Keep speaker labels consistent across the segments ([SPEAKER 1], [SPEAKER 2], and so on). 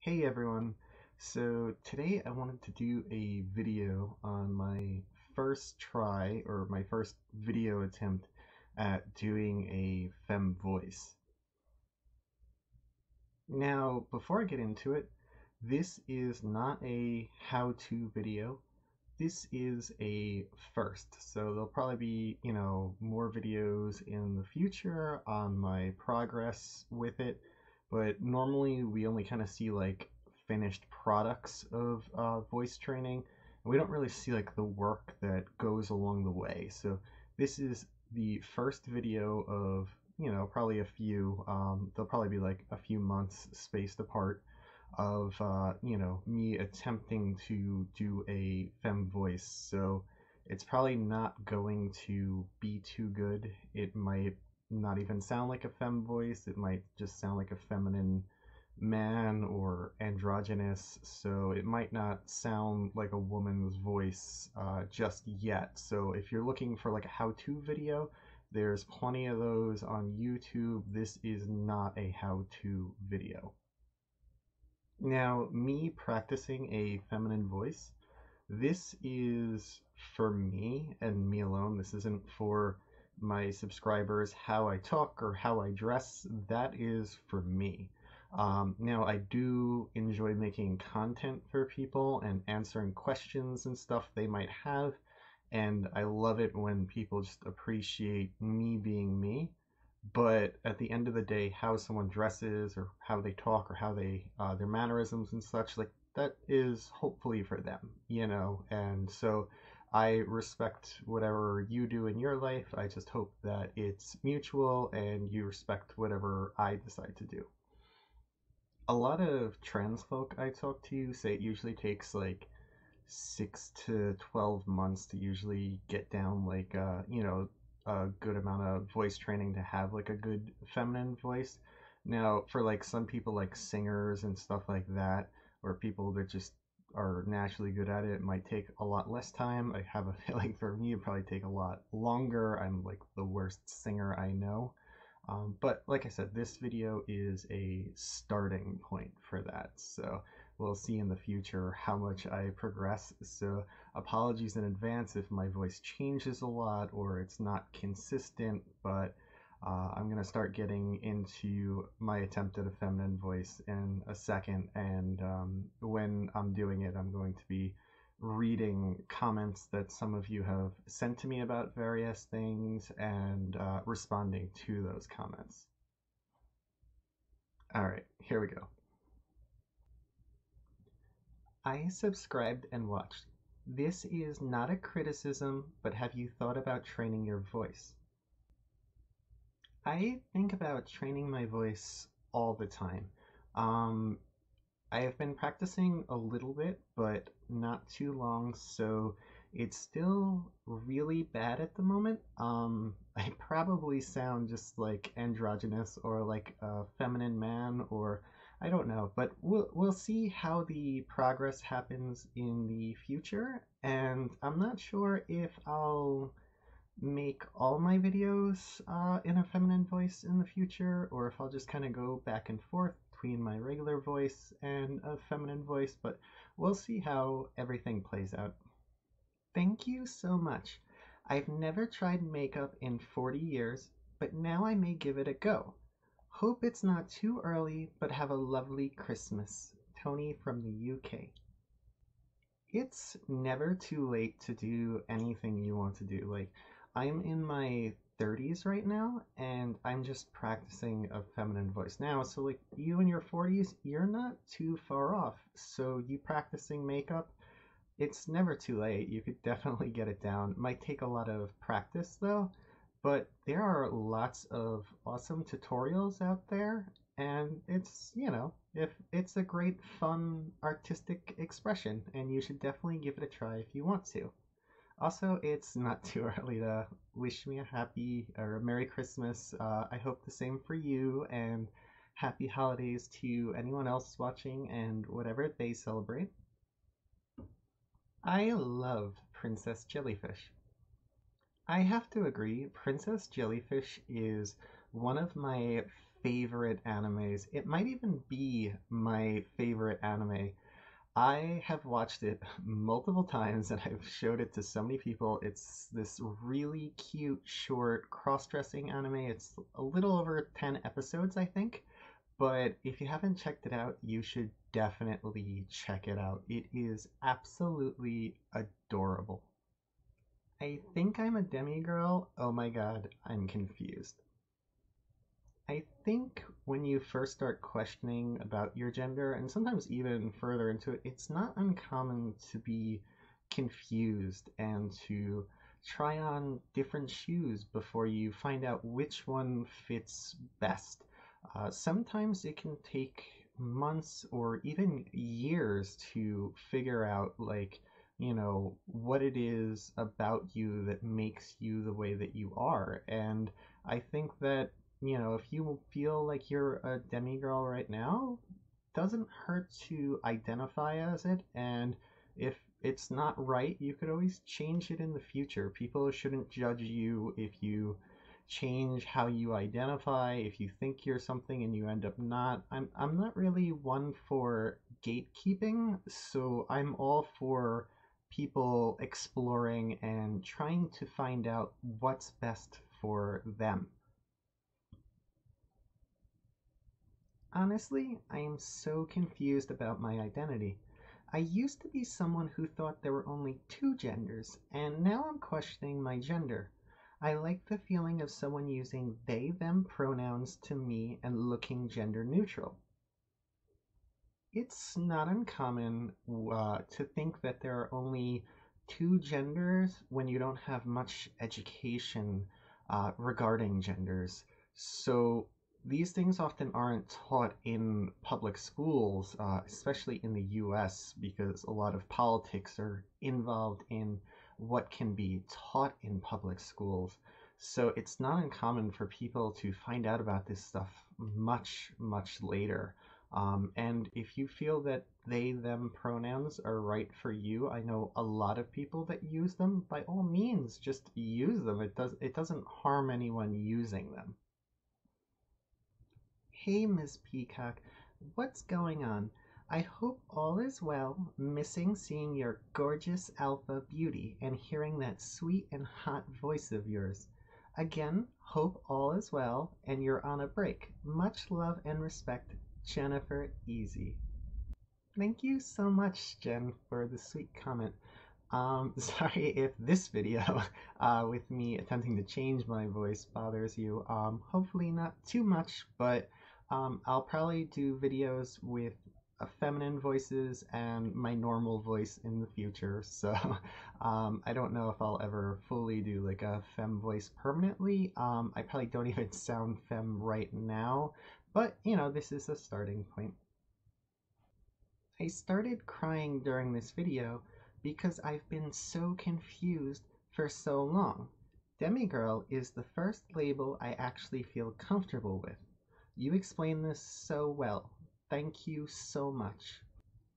[SPEAKER 1] Hey everyone! So today I wanted to do a video on my first try or my first video attempt at doing a femme voice. Now, before I get into it, this is not a how-to video. This is a first. So there'll probably be, more videos in the future on my progress with it, but normally we only kind of see like finished products of voice training, and we don't really see like the work that goes along the way. So this is the first video of, probably a few, they'll probably be like a few months spaced apart of me attempting to do a femme voice. So it's probably not going to be too good. It might not even sound like a femme voice. It might just sound like a feminine man or androgynous. So it might not sound like a woman's voice just yet. So if you're looking for like a how-to video, there's plenty of those on YouTube. This is not a how-to video. Now, me practicing a feminine voice, this is for me and me alone. This isn't for my subscribers, how I talk or how I dress. That is for me. Now, I do enjoy making content for people and answering questions and stuff they might have. And I love it when people just appreciate me being me. But at the end of the day, how someone dresses or how they talk or how they their mannerisms and such, like that is hopefully for them. And so I respect whatever you do in your life. I just hope that it's mutual and you respect whatever I decide to do. A lot of trans folk I talk to say it usually takes like 6 to 12 months to usually get down like a good amount of voice training to have like a good feminine voice. Now, for like some people like singers and stuff like that, or people that just are naturally good at it, it might take a lot less time. I have a feeling for me it'd probably take a lot longer. I'm like the worst singer I know. But like I said, this video is a starting point for that. So we'll see in the future how much I progress. So apologies in advance if my voice changes a lot or it's not consistent, but I'm going to start getting into my attempt at a feminine voice in a second. And when I'm doing it, I'm going to be reading comments that some of you have sent to me about various things and responding to those comments. All right, here we go. I subscribed and watched. This is not a criticism, but have you thought about training your voice? I think about training my voice all the time. Um, I have been practicing a little bit, but not too long, so it's still really bad at the moment. I probably sound just like androgynous or like a feminine man, or I don't know, but we'll see how the progress happens in the future, and I'm not sure if I'll make all my videos in a feminine voice in the future, or if I'll just kind of go back and forth between my regular voice and a feminine voice, but we'll see how everything plays out. Thank you so much. I've never tried makeup in 40 years, but now I may give it a go. Hope it's not too early, but have a lovely Christmas. Tony from the UK. It's never too late to do anything you want to do. Like, I'm in my 30s right now, and I'm just practicing a feminine voice now. So, like, you in your 40s, you're not too far off. So, you practicing makeup, it's never too late. You could definitely get it down. It might take a lot of practice, though, but there are lots of awesome tutorials out there, and if it's a great, fun, artistic expression, and you should definitely give it a try if you want to. Also, it's not too early to wish me a happy or a Merry Christmas. I hope the same for you, and happy holidays to anyone else watching and whatever they celebrate. I love Princess Jellyfish. I have to agree, Princess Jellyfish is one of my favorite animes. It might even be my favorite anime. I have watched it multiple times and I've showed it to so many people. It's this really cute, short, cross-dressing anime. It's a little over 10 episodes, I think. But if you haven't checked it out, you should definitely check it out. It is absolutely adorable. I think I'm a demigirl. Oh my god, I'm confused. I think when you first start questioning about your gender, and sometimes even further into it, it's not uncommon to be confused and to try on different shoes before you find out which one fits best. Sometimes it can take months or even years to figure out, like, what it is about you that makes you the way that you are. And I think that if you feel like you're a demigirl right now, doesn't hurt to identify as it. And if it's not right, you could always change it in the future. People shouldn't judge you if you change how you identify, if you think you're something and you end up not. I'm not really one for gatekeeping, so I'm all for people exploring and trying to find out what's best for them. Honestly, I am so confused about my identity. I used to be someone who thought there were only two genders, and now I'm questioning my gender. I like the feeling of someone using they them pronouns to me and looking gender neutral. It's not uncommon to think that there are only two genders when you don't have much education regarding genders. So these things often aren't taught in public schools, especially in the US, because a lot of politics are involved in what can be taught in public schools. So it's not uncommon for people to find out about this stuff much, much later. And if you feel that they, them pronouns are right for you, I know a lot of people that use them. By all means, just use them. It doesn't harm anyone using them. Hey, Miss Peacock, what's going on? I hope all is well, missing seeing your gorgeous alpha beauty and hearing that sweet and hot voice of yours. Again, hope all is well and you're on a break. Much love and respect, Jennifer Easy. Thank you so much, Jen, for the sweet comment. Sorry if this video with me attempting to change my voice bothers you. Hopefully not too much, but I'll probably do videos with feminine voices and my normal voice in the future. So I don't know if I'll ever fully do like a femme voice permanently. I probably don't even sound femme right now, but this is a starting point. I started crying during this video because I've been so confused for so long. Demigirl is the first label I actually feel comfortable with. You explain this so well. Thank you so much.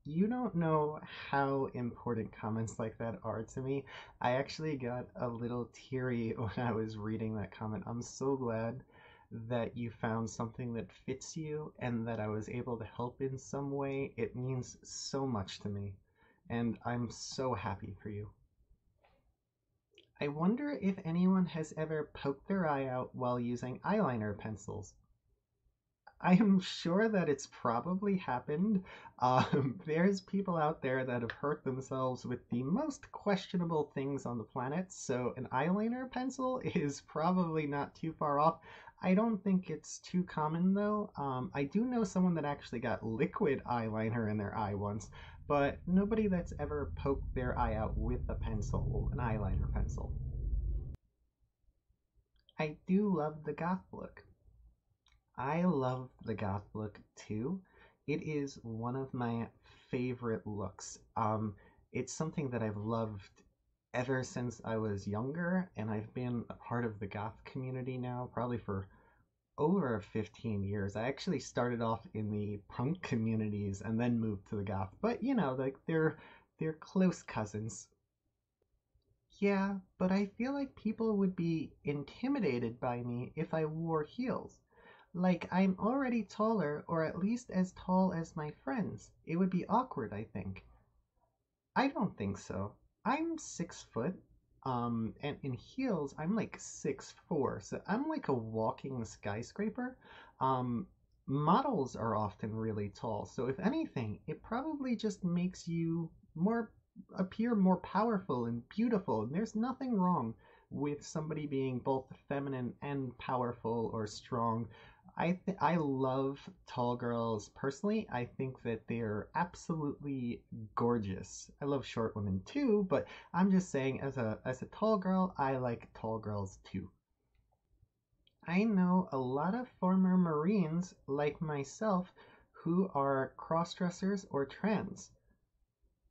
[SPEAKER 1] You don't know how important comments like that are to me. I actually got a little teary when I was reading that comment. I'm so glad that you found something that fits you and that I was able to help in some way. It means so much to me, and I'm so happy for you. I wonder if anyone has ever poked their eye out while using eyeliner pencils. I am sure that it's probably happened. There's people out there that have hurt themselves with the most questionable things on the planet, so an eyeliner pencil is probably not too far off. I don't think it's too common though. I do know someone that actually got liquid eyeliner in their eye once, but nobody that's ever poked their eye out with a pencil, an eyeliner pencil. I do love the goth look. I love the goth look too. It is one of my favorite looks. It's something that I've loved ever since I was younger, and I've been a part of the goth community now probably for over 15 years. I actually started off in the punk communities and then moved to the goth, but like they're close cousins. Yeah, but I feel like people would be intimidated by me if I wore heels. Like I'm already taller, or at least as tall as my friends. It would be awkward, I think. I don't think so. I'm 6 foot, and in heels, I'm like 6'4", so I'm like a walking skyscraper. Um, Models are often really tall, so if anything, it probably just makes you more appear more powerful and beautiful. And there's nothing wrong with somebody being both feminine and powerful or strong. I love tall girls personally. I think that they're absolutely gorgeous. I love short women too, but I'm just saying as a tall girl, I like tall girls too. I know a lot of former Marines like myself who are cross-dressers or trans.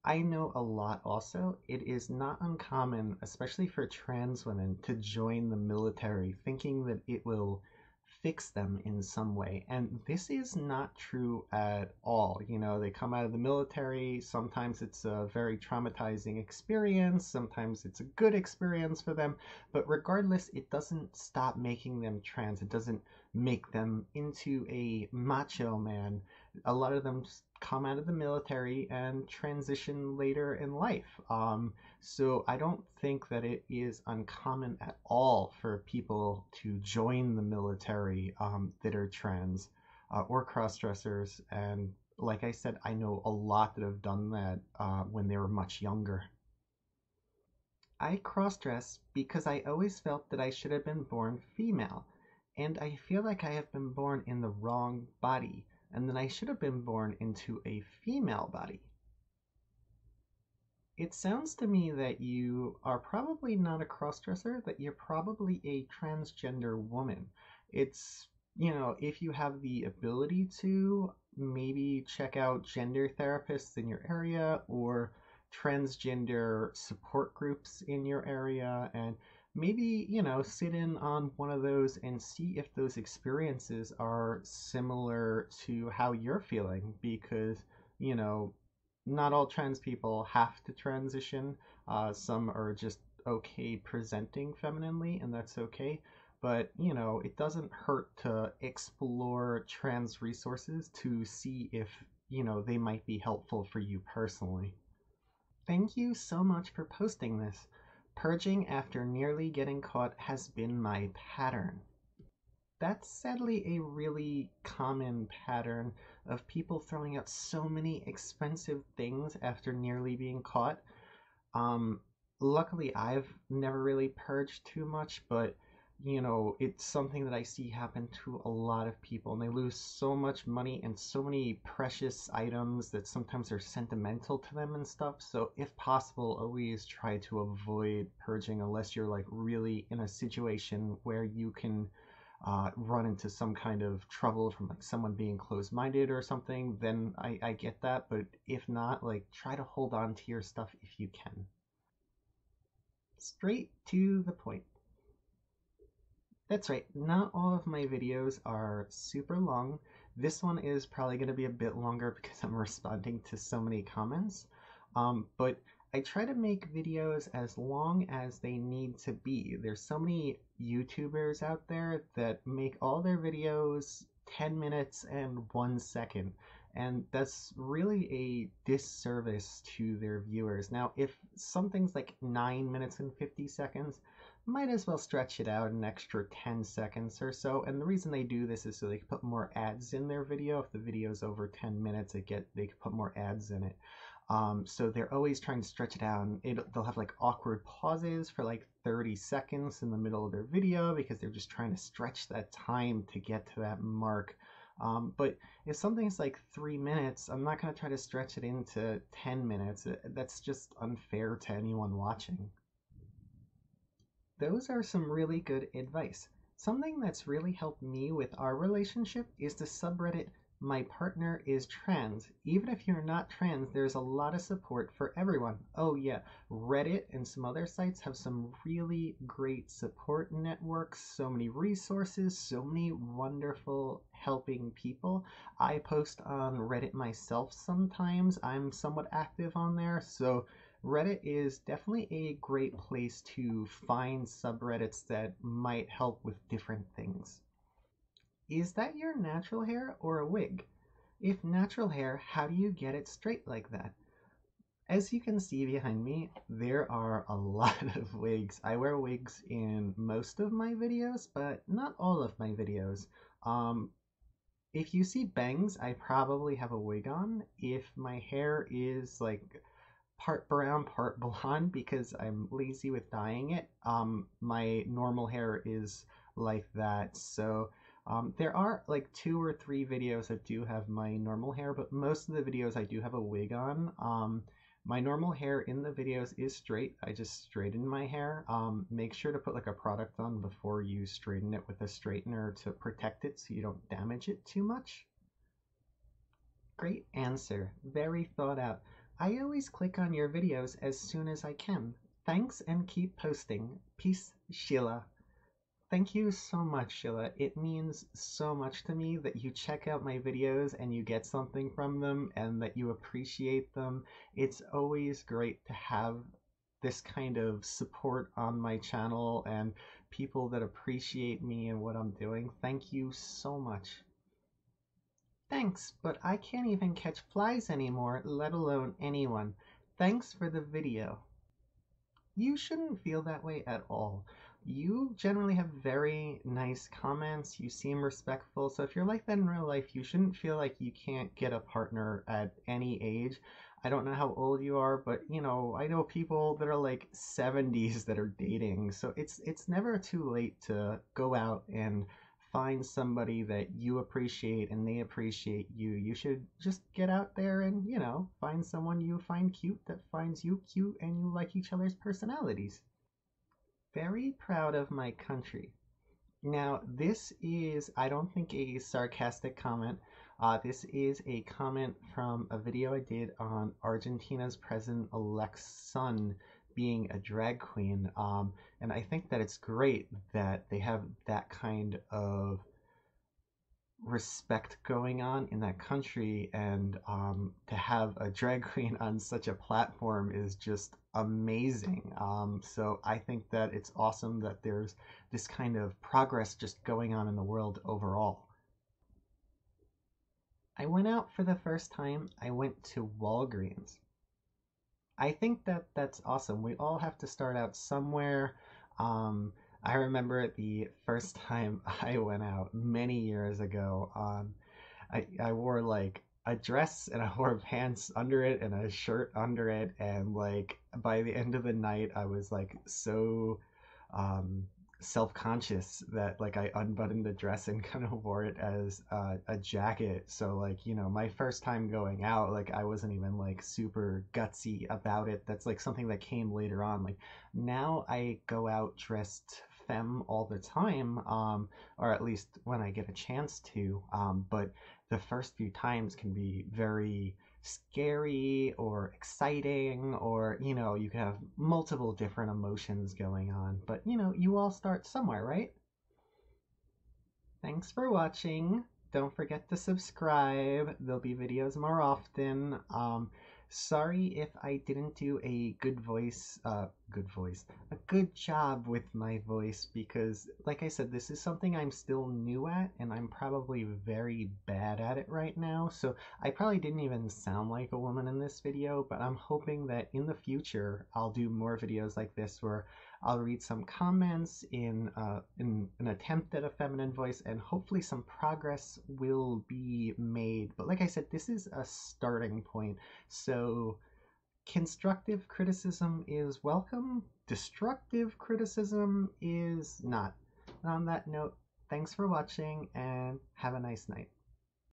[SPEAKER 1] I know a lot also. It is not uncommon, especially for trans women, to join the military thinking that it will fix them in some way. And this is not true at all. You know, they come out of the military. Sometimes it's a very traumatizing experience. Sometimes it's a good experience for them. But regardless, it doesn't stop making them trans. It doesn't make them into a macho man. A lot of them come out of the military and transition later in life. So I don't think that it is uncommon at all for people to join the military that are trans or cross dressers. And like I said, I know a lot that have done that when they were much younger. I cross dress because I always felt that I should have been born female, and I feel like I have been born in the wrong body, and that I should have been born into a female body. It sounds to me that you are probably not a crossdresser, that you're probably a transgender woman. It's, if you have the ability to, maybe check out gender therapists in your area or transgender support groups in your area and maybe, sit in on one of those and see if those experiences are similar to how you're feeling because, you know, not all trans people have to transition. Some are just okay presenting femininely, and that's okay. But, it doesn't hurt to explore trans resources to see if, they might be helpful for you personally. Thank you so much for posting this. Purging after nearly getting caught has been my pattern. That's sadly a really common pattern of people throwing out so many expensive things after nearly being caught. Um, Luckily, I've never really purged too much, but it's something that I see happen to a lot of people, and they lose so much money and so many precious items that sometimes are sentimental to them and stuff. So, if possible, always try to avoid purging unless you're like really in a situation where you can run into some kind of trouble from like someone being closed-minded or something, then I get that. But if not, like try to hold on to your stuff if you can. Straight to the point. That's right, not all of my videos are super long. This one is probably going to be a bit longer because I'm responding to so many comments. But I try to make videos as long as they need to be. There's so many YouTubers out there that make all their videos 10 minutes and 1 second. And that's really a disservice to their viewers. Now, if something's like 9 minutes and 50 seconds, might as well stretch it out an extra 10 seconds or so. And the reason they do this is so they can put more ads in their video. If the video is over 10 minutes, they can put more ads in it. So they're always trying to stretch it out, and they'll have like awkward pauses for like 30 seconds in the middle of their video because they're just trying to stretch that time to get to that mark. But if something's like 3 minutes, I'm not going to try to stretch it into 10 minutes. That's just unfair to anyone watching. Those are some really good advice. Something that's really helped me with our relationship is the subreddit My Partner is Trans. Even if you're not trans, there's a lot of support for everyone. Oh yeah, Reddit and some other sites have some really great support networks, so many resources, so many wonderful helping people. I post on Reddit myself sometimes. I'm somewhat active on there, so Reddit is definitely a great place to find subreddits that might help with different things. Is that your natural hair or a wig? If natural hair, how do you get it straight like that? As you can see behind me, there are a lot of wigs. I wear wigs in most of my videos, but not all of my videos. Um, if you see bangs, I probably have a wig on. If my hair is like part brown, part blonde because I'm lazy with dyeing it. My normal hair is like that. So there are like 2 or 3 videos that do have my normal hair, but most of the videos I do have a wig on. My normal hair in the videos is straight. I just straighten my hair. Make sure to put like a product on before you straighten it with a straightener to protect it so you don't damage it too much. Great answer. Very thought out. I always click on your videos as soon as I can. Thanks and keep posting. Peace, Sheila. Thank you so much, Sheila. It means so much to me that you check out my videos and you get something from them and that you appreciate them. It's always great to have this kind of support on my channel and people that appreciate me and what I'm doing. Thank you so much. Thanks, but I can't even catch flies anymore, let alone anyone. Thanks for the video. You shouldn't feel that way at all. You generally have very nice comments, you seem respectful, so if you're like that in real life, you shouldn't feel like you can't get a partner at any age. I don't know how old you are, but you know, I know people that are like 70s that are dating, so it's never too late to go out and find somebody that you appreciate and they appreciate you. You should just get out there and, you know, find someone you find cute that finds you cute and you like each other's personalities. Very proud of my country. Now, this is, I don't think, a sarcastic comment. This is a comment from a video I did on Argentina's president-elect's son being a drag queen. And I think that it's great that they have that kind of respect going on in that country, and to have a drag queen on such a platform is just amazing. So I think that it's awesome that there's this kind of progress just going on in the world overall. I went out for the first time. I went to Walgreens. I think that that's awesome. We all have to start out somewhere. I remember the first time I went out many years ago. I wore like a dress and I wore pants under it and a shirt under it, and like by the end of the night I was like so self-conscious that like I unbuttoned the dress and kind of wore it as a jacket. So like, you know, my first time going out, like I wasn't even like super gutsy about it. That's like something that came later on. Like now I go out dressed femme all the time, or at least when I get a chance to, but the first few times can be very scary or exciting, or you know, you can have multiple different emotions going on, but you know, you all start somewhere, right? Thanks for watching. Don't forget to subscribe. There'll be videos more often. Sorry if I didn't do a a good job with my voice, because like I said, this is something I'm still new at and I'm probably very bad at it right now. So I probably didn't even sound like a woman in this video, but I'm hoping that in the future I'll do more videos like this where I'll read some comments in an attempt at a feminine voice, and hopefully some progress will be made. But like I said, this is a starting point. So constructive criticism is welcome. Destructive criticism is not. And on that note, thanks for watching and have a nice night.